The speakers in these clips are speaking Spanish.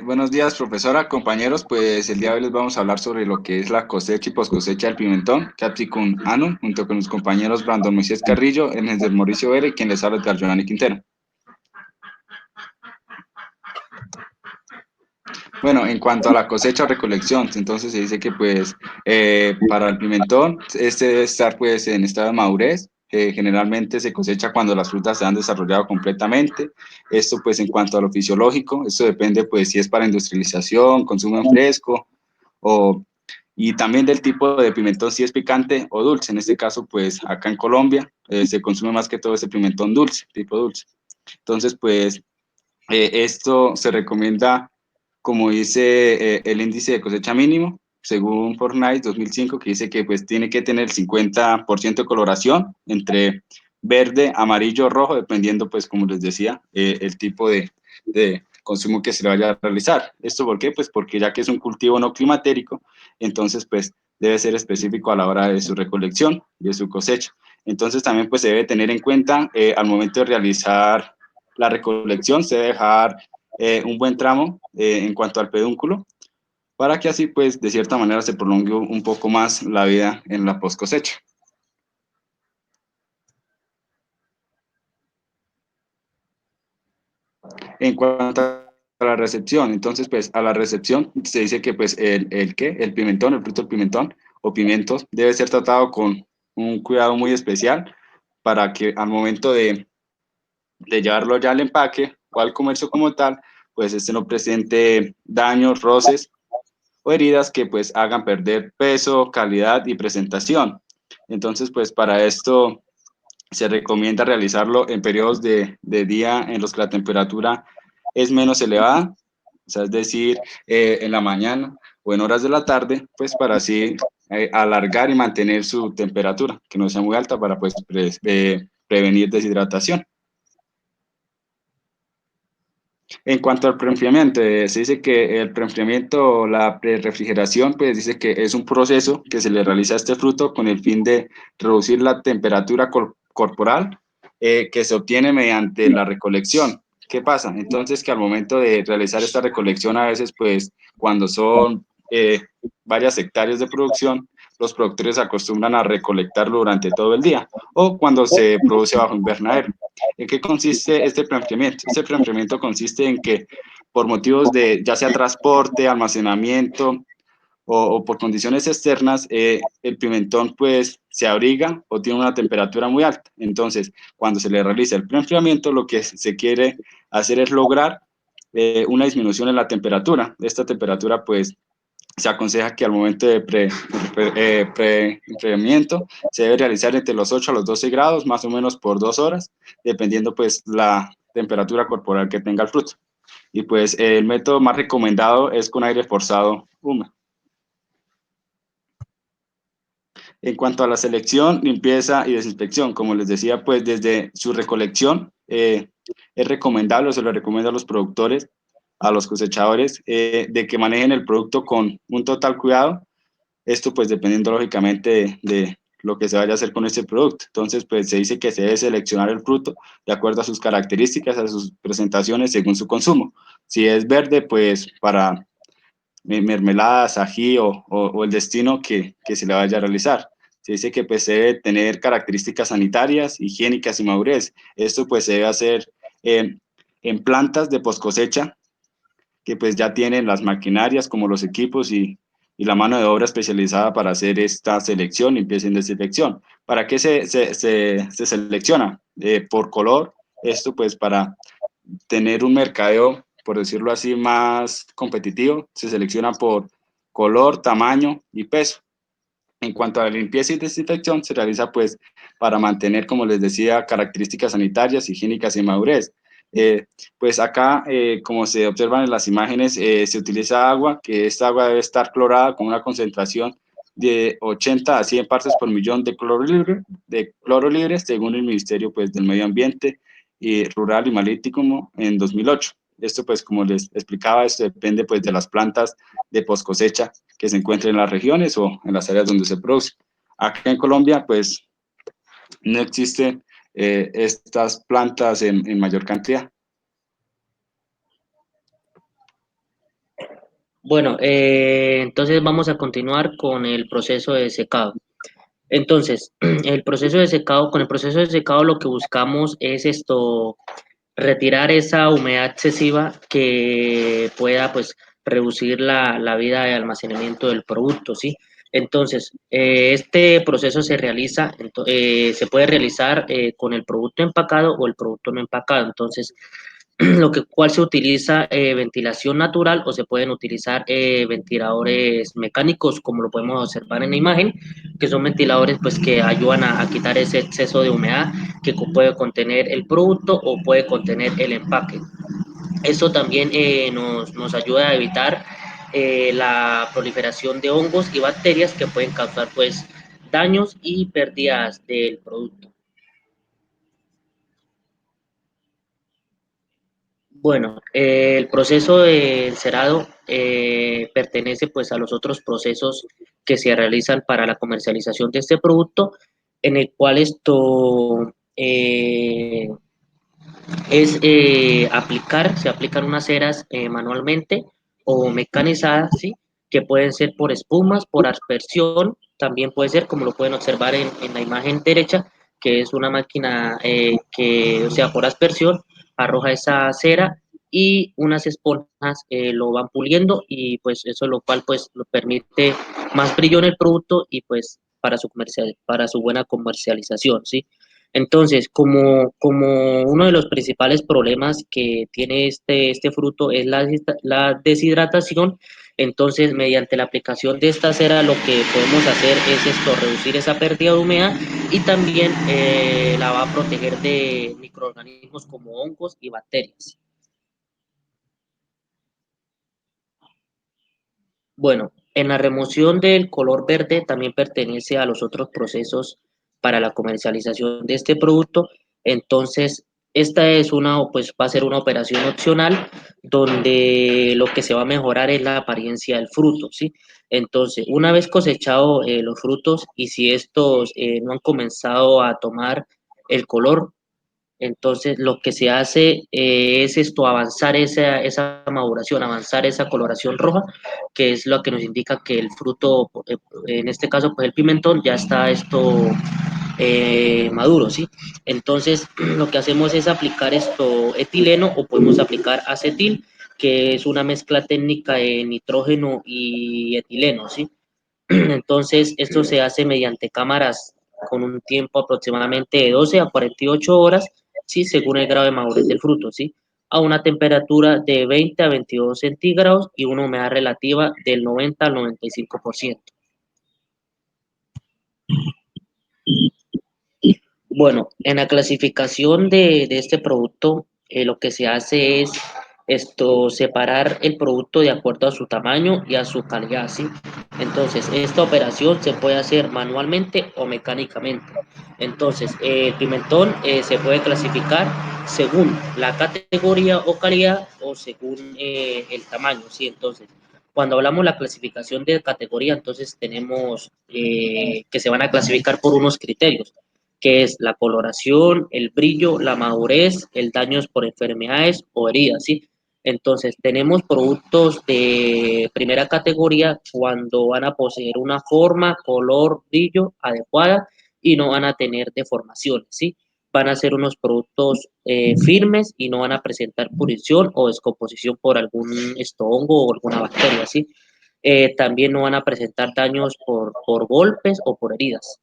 Buenos días, profesora, compañeros. Pues el día de hoy les vamos a hablar sobre lo que es la cosecha y poscosecha del pimentón, Capsicum Annuum, junto con mis compañeros Brandon Moisés Carrillo, Ernesto Mauricio Vélez, y quien les habla es Giovanni Quintero. Bueno, en cuanto a la cosecha o recolección, entonces se dice que pues para el pimentón este debe estar pues en estado de madurez. Generalmente se cosecha cuando las frutas se han desarrollado completamente. Esto pues en cuanto a lo fisiológico, esto depende pues si es para industrialización, consumo en fresco o y también del tipo de pimentón, si es picante o dulce. En este caso, pues acá en Colombia se consume más que todo ese pimentón dulce, tipo dulce. Entonces, pues esto se recomienda, como dice el índice de cosecha mínimo, según Fortnite 2005, que dice que pues tiene que tener 50% de coloración entre verde, amarillo, rojo, dependiendo pues como les decía, el tipo de consumo que se le vaya a realizar. ¿Esto por qué? Pues porque ya que es un cultivo no climatérico, entonces pues debe ser específico a la hora de su recolección y de su cosecha. Entonces también pues se debe tener en cuenta al momento de realizar la recolección, se debe dejar un buen tramo en cuanto al pedúnculo, para que así, pues, de cierta manera se prolongue un poco más la vida en la post cosecha. En cuanto a la recepción, entonces, pues, a la recepción se dice que, pues, el pimentón, el fruto del pimentón o pimientos, debe ser tratado con un cuidado muy especial para que al momento de llevarlo ya al empaque o al comercio como tal, pues, este no presente daños, roces o heridas que pues hagan perder peso, calidad y presentación. Entonces, pues para esto se recomienda realizarlo en periodos de día en los que la temperatura es menos elevada, o sea, es decir, en la mañana o en horas de la tarde, pues para así alargar y mantener su temperatura, que no sea muy alta para pues prevenir deshidratación. En cuanto al preenfriamiento, se dice que el preenfriamiento o la prerefrigeración, pues dice que es un proceso que se le realiza a este fruto con el fin de reducir la temperatura corporal que se obtiene mediante la recolección. ¿Qué pasa? Entonces que al momento de realizar esta recolección, a veces, pues cuando son varias hectáreas de producción, los productores acostumbran a recolectarlo durante todo el día o cuando se produce bajo invernadero. ¿En qué consiste este preenfriamiento? Este preenfriamiento consiste en que por motivos de ya sea transporte, almacenamiento o por condiciones externas, el pimentón pues se abriga o tiene una temperatura muy alta. Entonces, cuando se le realiza el preenfriamiento, lo que se quiere hacer es lograr una disminución en la temperatura. Esta temperatura pues se aconseja que al momento de pre-enfriamiento se debe realizar entre los 8 a los 12 grados, más o menos por 2 horas, dependiendo pues la temperatura corporal que tenga el fruto. Y pues el método más recomendado es con aire forzado húmedo. En cuanto a la selección, limpieza y desinfección, como les decía, pues desde su recolección es recomendable, o se lo recomiendo a los productores, a los cosechadores, de que manejen el producto con un total cuidado. Esto pues dependiendo lógicamente de lo que se vaya a hacer con este producto. Entonces pues se dice que se debe seleccionar el fruto de acuerdo a sus características, a sus presentaciones según su consumo. Si es verde, pues para mermeladas, ají o el destino que se le vaya a realizar. Se dice que pues debe tener características sanitarias, higiénicas y madurez. Esto pues se debe hacer en plantas de post cosecha que pues ya tienen las maquinarias como los equipos y la mano de obra especializada para hacer esta selección, limpieza y desinfección. ¿Para qué se selecciona? Por color, esto pues para tener un mercadeo, por decirlo así, más competitivo, se selecciona por color, tamaño y peso. En cuanto a la limpieza y desinfección, se realiza pues para mantener, como les decía, características sanitarias, higiénicas y madurez. Pues acá, como se observan en las imágenes, se utiliza agua, que esta agua debe estar clorada con una concentración de 80 a 100 partes por millón de cloro libre, según el Ministerio pues, del Medio Ambiente y Rural y Marítimo en 2008. Esto, pues, como les explicaba, esto depende pues, de las plantas de post cosecha que se encuentren en las regiones o en las áreas donde se produce. Acá en Colombia, pues, no existen estas plantas en mayor cantidad. Bueno, entonces vamos a continuar con el proceso de secado. Entonces, el proceso de secado, con el proceso de secado lo que buscamos es retirar esa humedad excesiva que pueda pues reducir la vida de almacenamiento del producto, ¿sí? Entonces, este proceso se puede realizar con el producto empacado o el producto no empacado. Entonces, cual se utiliza ventilación natural o se pueden utilizar ventiladores mecánicos, como lo podemos observar en la imagen, que son ventiladores pues que ayudan a quitar ese exceso de humedad que puede contener el producto o puede contener el empaque. Eso también nos ayuda a evitar la proliferación de hongos y bacterias que pueden causar pues daños y pérdidas del producto. Bueno, el proceso de encerado pertenece pues a los otros procesos que se realizan para la comercialización de este producto, en el cual se aplican unas ceras manualmente o mecanizadas, ¿sí? Que pueden ser por espumas, por aspersión, también puede ser, como lo pueden observar en la imagen derecha, que es una máquina que, o sea, por aspersión, arroja esa cera y unas esponjas lo van puliendo y pues eso lo cual pues lo permite más brillo en el producto y pues para su buena comercialización, ¿sí? Entonces, como uno de los principales problemas que tiene este fruto es la deshidratación, entonces mediante la aplicación de esta cera lo que podemos hacer es reducir esa pérdida de humedad y también la va a proteger de microorganismos como hongos y bacterias. Bueno, en la remoción del color verde también pertenece a los otros procesos para la comercialización de este producto. Entonces, esta pues va a ser una operación opcional donde lo que se va a mejorar es la apariencia del fruto, ¿sí? Entonces, una vez cosechado los frutos y si estos no han comenzado a tomar el color, entonces, lo que se hace es avanzar esa maduración, avanzar esa coloración roja, que es lo que nos indica que el fruto, en este caso, pues el pimentón, ya está maduro, ¿sí? Entonces, lo que hacemos es aplicar etileno o podemos aplicar acetil, que es una mezcla técnica de nitrógeno y etileno, ¿sí? Entonces, esto se hace mediante cámaras con un tiempo aproximadamente de 12 a 48 horas, ¿sí? Según el grado de madurez del fruto, ¿sí? A una temperatura de 20 a 22 centígrados y una humedad relativa del 90 al 95%. Bueno, en la clasificación de este producto, lo que se hace es separar el producto de acuerdo a su tamaño y a su calidad, ¿sí? Entonces, esta operación se puede hacer manualmente o mecánicamente. Entonces, el pimentón se puede clasificar según la categoría o calidad o según el tamaño, ¿sí? Entonces, cuando hablamos de la clasificación de categoría, entonces tenemos que se van a clasificar por unos criterios que es la coloración, el brillo, la madurez, el daño por enfermedades o heridas, ¿sí? Entonces, tenemos productos de primera categoría cuando van a poseer una forma, color, brillo adecuada y no van a tener deformaciones, ¿sí? Van a ser unos productos firmes y no van a presentar pudrición o descomposición por algún hongo o alguna bacteria, ¿sí? También no van a presentar daños por golpes o por heridas.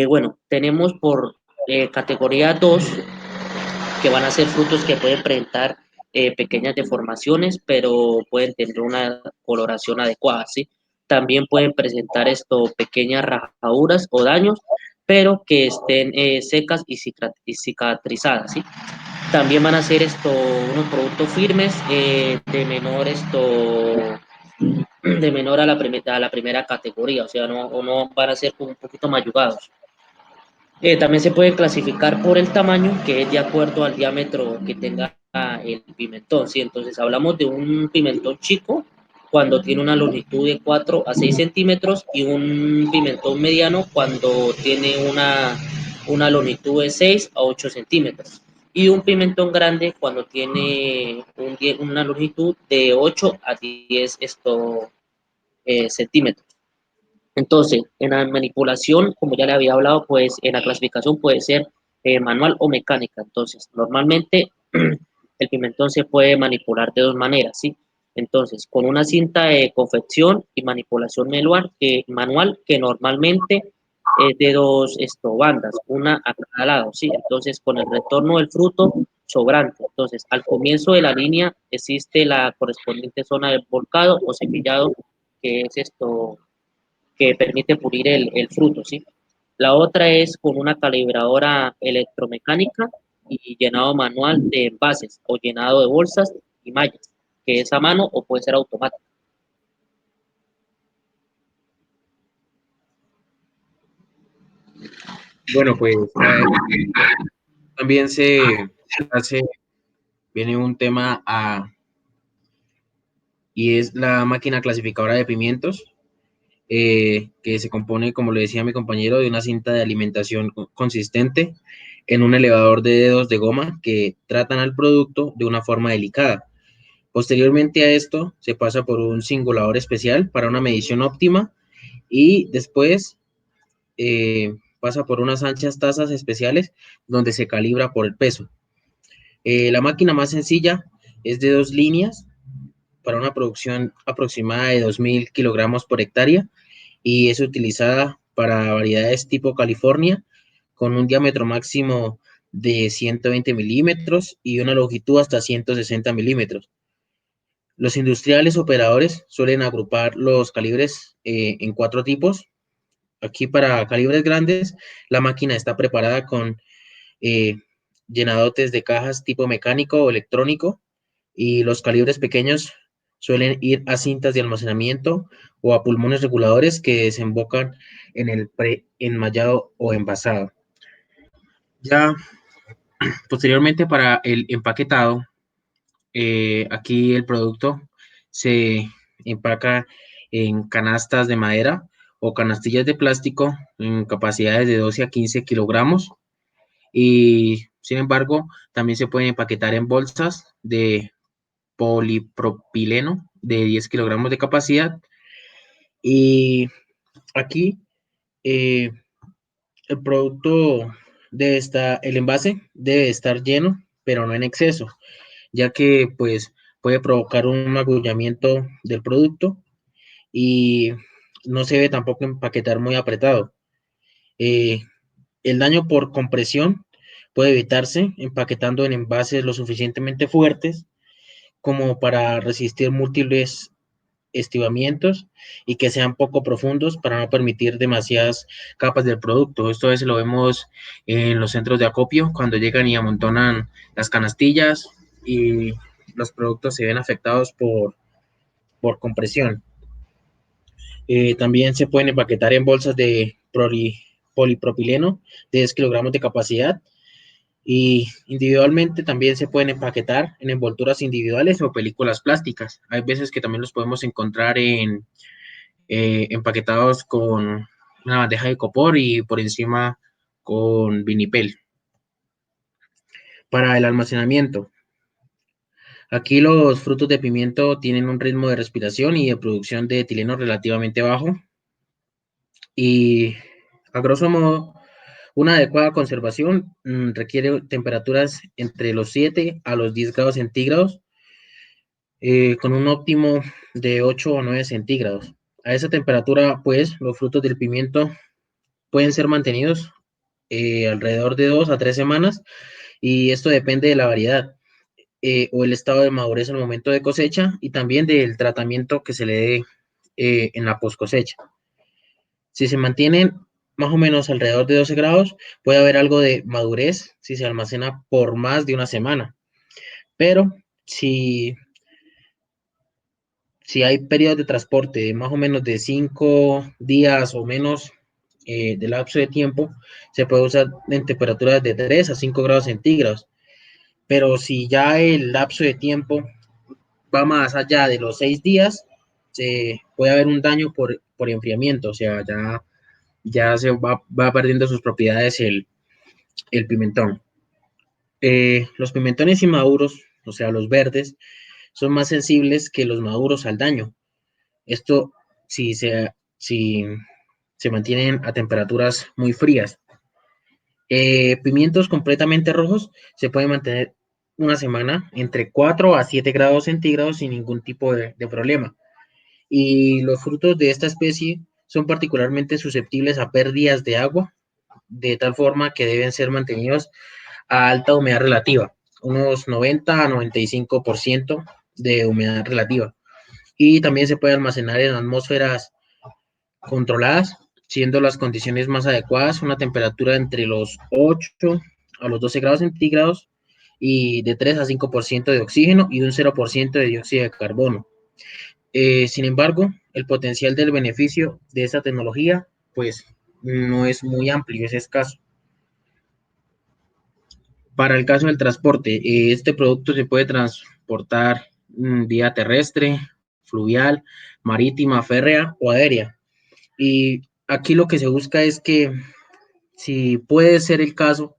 Bueno, tenemos por categoría 2 que van a ser frutos que pueden presentar pequeñas deformaciones, pero pueden tener una coloración adecuada, ¿sí? También pueden presentar pequeñas rajaduras o daños, pero que estén secas y cicatrizadas, ¿sí? También van a ser unos productos firmes de menor a a la primera categoría, o sea, no van a ser como un poquito mayugados. También se puede clasificar por el tamaño, que es de acuerdo al diámetro que tenga el pimentón, ¿sí? Entonces hablamos de un pimentón chico cuando tiene una longitud de 4 a 6 centímetros y un pimentón mediano cuando tiene una longitud de 6 a 8 centímetros. y un pimentón grande cuando tiene una longitud de 8 a 10 centímetros. Entonces, en la manipulación, como ya le había hablado, pues en la clasificación puede ser manual o mecánica. Entonces, normalmente el pimentón se puede manipular de dos maneras, ¿sí? Entonces, con una cinta de confección y manipulación manual que normalmente es de dos bandas, una a cada lado, ¿sí? Entonces, con el retorno del fruto sobrante. Entonces, al comienzo de la línea existe la correspondiente zona de volcado o cepillado, que es que permite pulir el fruto, ¿sí? La otra es con una calibradora electromecánica y llenado manual de envases o llenado de bolsas y mallas, que es a mano o puede ser automático. Bueno, pues también se hace, viene un tema y es la máquina clasificadora de pimientos, que se compone, como le decía mi compañero, de una cinta de alimentación consistente en un elevador de dedos de goma que tratan al producto de una forma delicada. Posteriormente a esto, se pasa por un singulador especial para una medición óptima y después pasa por unas anchas tazas especiales donde se calibra por el peso. La máquina más sencilla es de 2 líneas para una producción aproximada de 2.000 kilogramos por hectárea y es utilizada para variedades tipo California con un diámetro máximo de 120 milímetros y una longitud hasta 160 milímetros. Los industriales operadores suelen agrupar los calibres en 4 tipos. Aquí para calibres grandes, la máquina está preparada con eh, llenadotes de cajas tipo mecánico o electrónico y los calibres pequeños suelen ir a cintas de almacenamiento o a pulmones reguladores que desembocan en el pre-enmayado o envasado. Ya posteriormente para el empaquetado, aquí el producto se empaca en canastas de madera o canastillas de plástico en capacidades de 12 a 15 kilogramos y sin embargo también se pueden empaquetar en bolsas de polipropileno de 10 kilogramos de capacidad y aquí eh, el producto el envase debe estar lleno pero no en exceso ya que pues puede provocar un magullamiento del producto y no se debe tampoco empaquetar muy apretado. Eh, el daño por compresión puede evitarse empaquetando en envases lo suficientemente fuertes como para resistir múltiples estivamientos y que sean poco profundos para no permitir demasiadas capas del producto. Esto a veces lo vemos en los centros de acopio cuando llegan y amontonan las canastillas y los productos se ven afectados por compresión. También se pueden empaquetar en bolsas de polipropileno de 10 kilogramos de capacidad y individualmente también se pueden empaquetar en envolturas individuales o películas plásticas. Hay veces que también los podemos encontrar empaquetados con una bandeja de copor y por encima con vinipel. Para el almacenamiento, aquí los frutos de pimiento tienen un ritmo de respiración y de producción de etileno relativamente bajo y a grosso modo una adecuada conservación requiere temperaturas entre los 7 a los 10 grados centígrados con un óptimo de 8 o 9 centígrados. A esa temperatura, pues, los frutos del pimiento pueden ser mantenidos alrededor de 2 a 3 semanas y esto depende de la variedad o el estado de madurez al momento de cosecha y también del tratamiento que se le dé en la post cosecha. Si se mantienen más o menos alrededor de 12 grados, puede haber algo de madurez si se almacena por más de una semana. Pero si, si hay periodos de transporte de más o menos de 5 días o menos de lapso de tiempo, se puede usar en temperaturas de 3 a 5 grados centígrados. Pero si ya el lapso de tiempo va más allá de los 6 días, puede haber un daño por enfriamiento, o sea, ya se va perdiendo sus propiedades el pimentón. Los pimentones inmaduros, o sea, los verdes, son más sensibles que los maduros al daño. Esto si se mantienen a temperaturas muy frías. Pimientos completamente rojos se pueden mantener una semana entre 4 a 7 grados centígrados sin ningún tipo de problema. Y los frutos de esta especie son particularmente susceptibles a pérdidas de agua, de tal forma que deben ser mantenidos a alta humedad relativa, unos 90 a 95% de humedad relativa. Y también se puede almacenar en atmósferas controladas, siendo las condiciones más adecuadas una temperatura entre los 8 a los 12 grados centígrados y de 3 a 5% de oxígeno y un 0% de dióxido de carbono. Sin embargo, el potencial del beneficio de esta tecnología, pues, no es muy amplio, es escaso. Para el caso del transporte, este producto se puede transportar vía terrestre, fluvial, marítima, férrea o aérea. Y aquí lo que se busca es que, si puede ser el caso,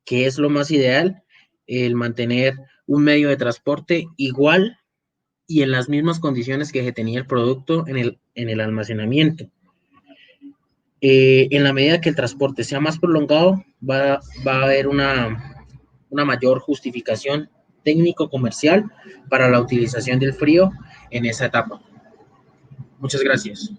que es lo más ideal, el mantener un medio de transporte igual y en las mismas condiciones que se tenía el producto en el almacenamiento. En la medida que el transporte sea más prolongado, va a haber una mayor justificación técnico-comercial para la utilización del frío en esa etapa. Muchas gracias.